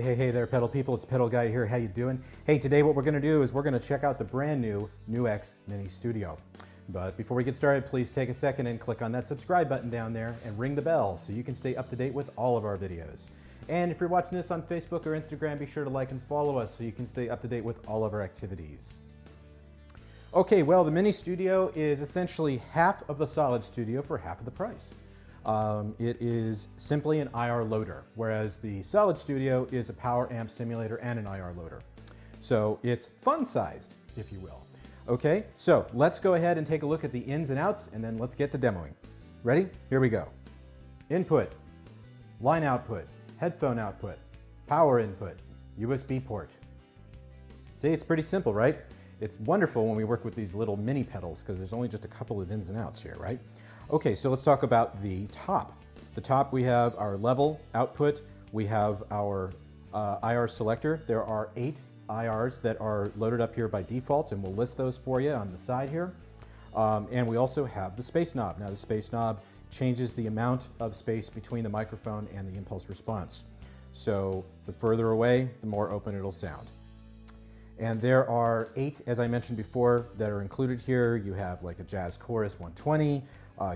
Hey there, pedal people. It's ThePedalGuy here. How you doing? Hey, today what we're going to do is we're going to check out the brand new NuX Mini Studio. But before we get started, please take a second and click on that subscribe button down there and ring the bell so you can stay up to date with all of our videos. And if you're watching this on Facebook or Instagram, be sure to like and follow us so you can stay up to date with all of our activities. Okay, well, the Mini Studio is essentially half of the Solid Studio for half of the price. It is simply an IR loader, whereas the Solid Studio is a power amp simulator and an IR loader. So it's fun-sized, if you will. Okay, so let's go ahead and take a look at the ins and outs, and then let's get to demoing. Ready? Here we go. Input, line output, headphone output, power input, USB port. See, it's pretty simple, right? It's wonderful when we work with these little mini pedals because there's only just a couple of ins and outs here, right? Okay, so let's talk about the top. The top, we have our level output. We have our IR selector. There are 8 IRs that are loaded up here by default, and we'll list those for you on the side here. And we also have the space knob. Now, the space knob changes the amount of space between the microphone and the impulse response. So the further away, the more open it'll sound. And there are 8, as I mentioned before, that are included here. You have like a Jazz Chorus 120.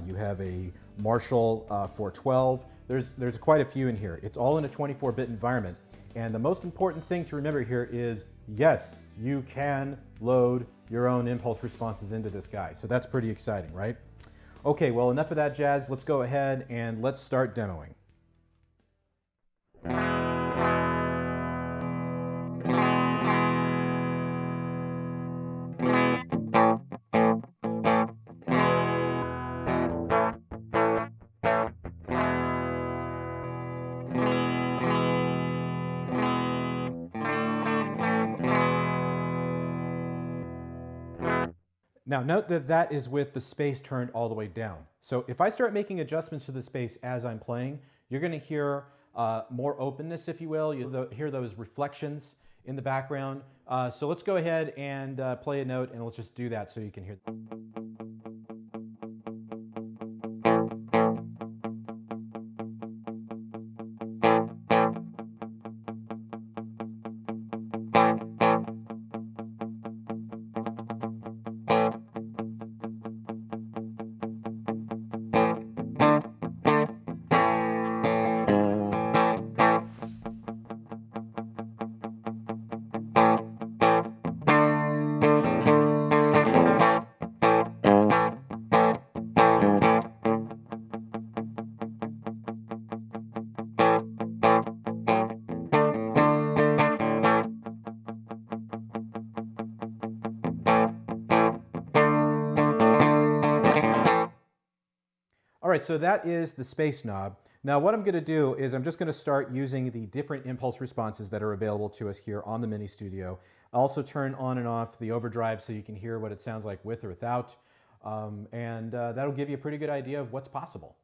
You have a Marshall 412. There's quite a few in here. It's all in a 24-bit environment. And the most important thing to remember here is, yes, you can load your own impulse responses into this guy. So that's pretty exciting, right? Okay, well, enough of that jazz. Let's go ahead and let's start demoing. Now note that that is with the space turned all the way down. So if I start making adjustments to the space as I'm playing, you're going to hear more openness, if you will. You'll hear those reflections in the background. So let's go ahead and play a note, and let's just do that so you can hear. All right, so that is the space knob. Now what I'm going to do is I'm just going to start using the different impulse responses that are available to us here on the Mini Studio. I'll also turn on and off the overdrive so you can hear what it sounds like with or without. That'll give you a pretty good idea of what's possible.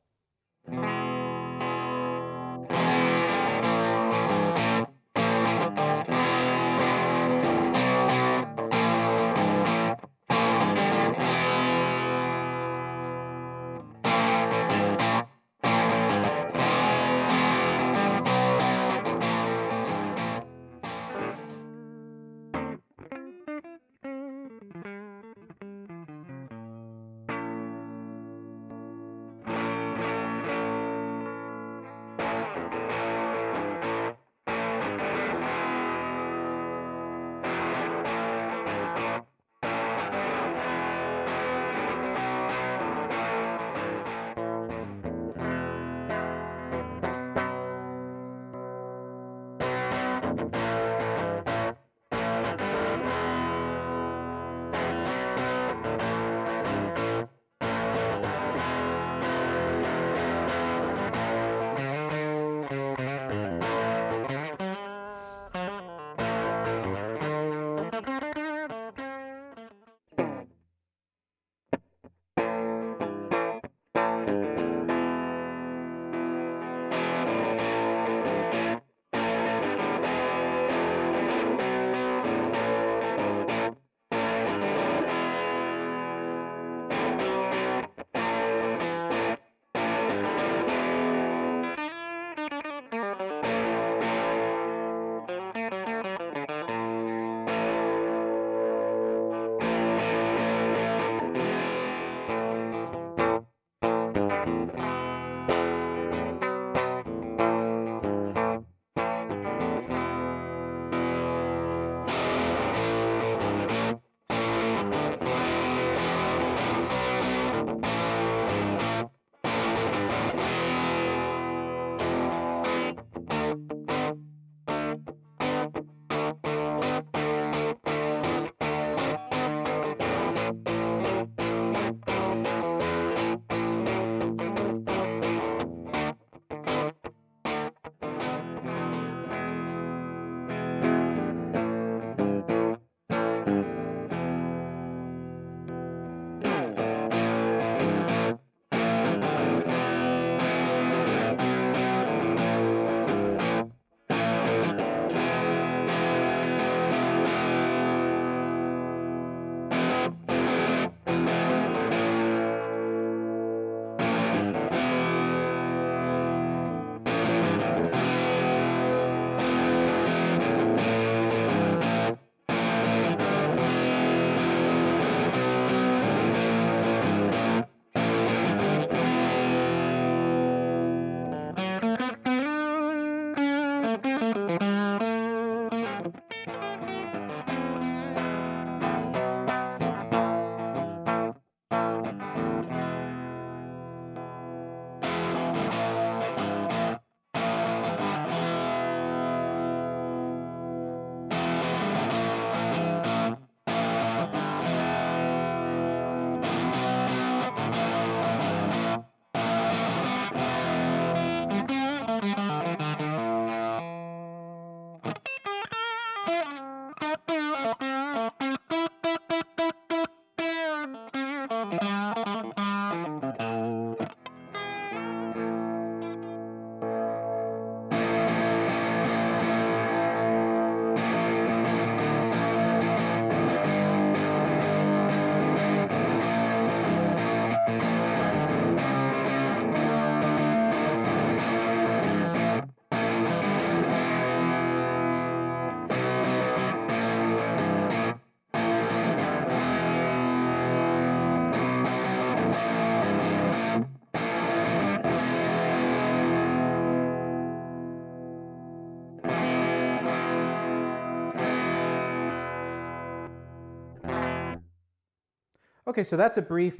Okay, so that's a brief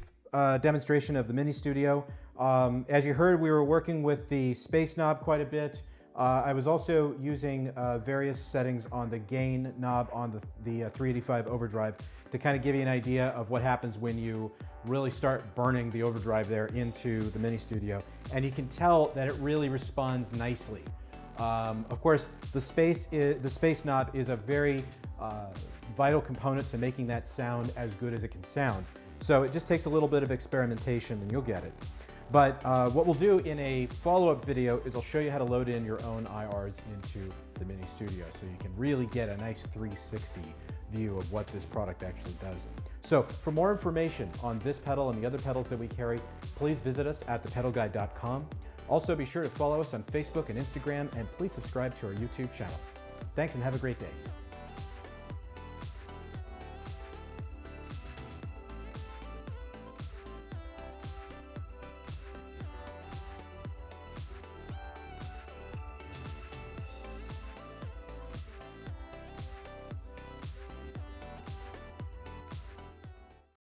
demonstration of the Mini Studio. As you heard, we were working with the space knob quite a bit. I was also using various settings on the gain knob on the 385 Overdrive to kind of give you an idea of what happens when you really start burning the overdrive there into the Mini Studio. And you can tell that it really responds nicely. Of course, the space knob is a very vital component to making that sound as good as it can sound. So it just takes a little bit of experimentation and you'll get it. But what we'll do in a follow-up video is I'll show you how to load in your own IRs into the Mini Studio so you can really get a nice 360 view of what this product actually does. So for more information on this pedal and the other pedals that we carry, please visit us at ThePedalGuy.com. Also be sure to follow us on Facebook and Instagram, and please subscribe to our YouTube channel. Thanks and have a great day.